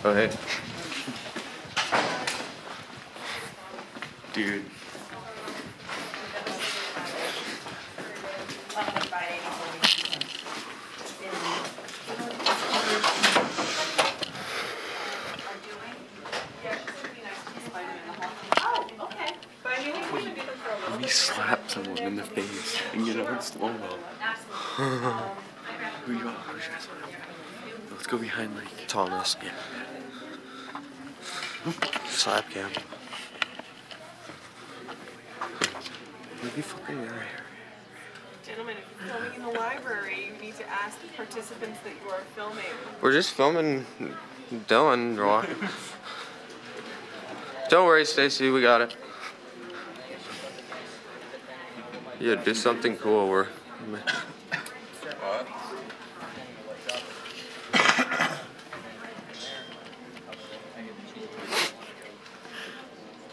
Oh, hey. Dude. Let me slap someone in the face and get on slow-mo. Who you are? Let's go behind like Thomas. Yeah. Slap cam. Let me fucking out of here. Gentlemen, if you're filming in the library, you need to ask the participants that you are filming. We're just filming Dylan, Roy. Don't worry, Stacy, we got it. Yeah, do something cool. We're.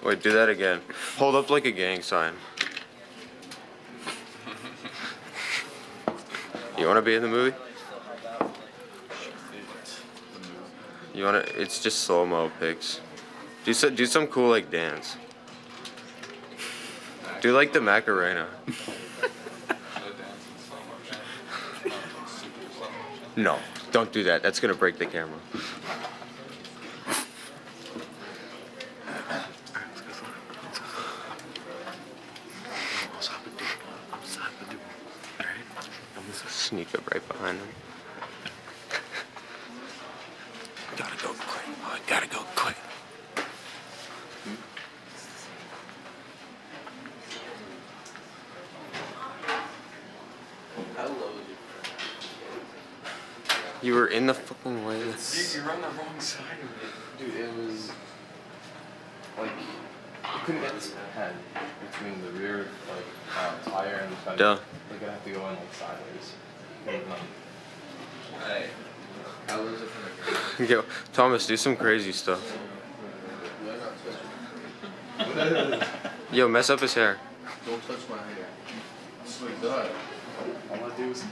Wait, do that again. Hold up like a gang sign. You want to be in the movie? You want to? It's just slow-mo pics. Do some cool like dance. Do like the Macarena. No, don't do that. That's gonna break the camera. Sneak up right behind him. Gotta go quick. Oh, I gotta go quick. You were in the fucking way. Dude, you're on the wrong side of it. Dude, it was like you couldn't get this head between the rear tire and the fender. Duh. Like I'd have to go in like sideways. Hey, how was it for the Yo, Thomas, do some crazy stuff. Yo, mess up his hair. Don't touch my hair. Sweet, go ahead. All I do is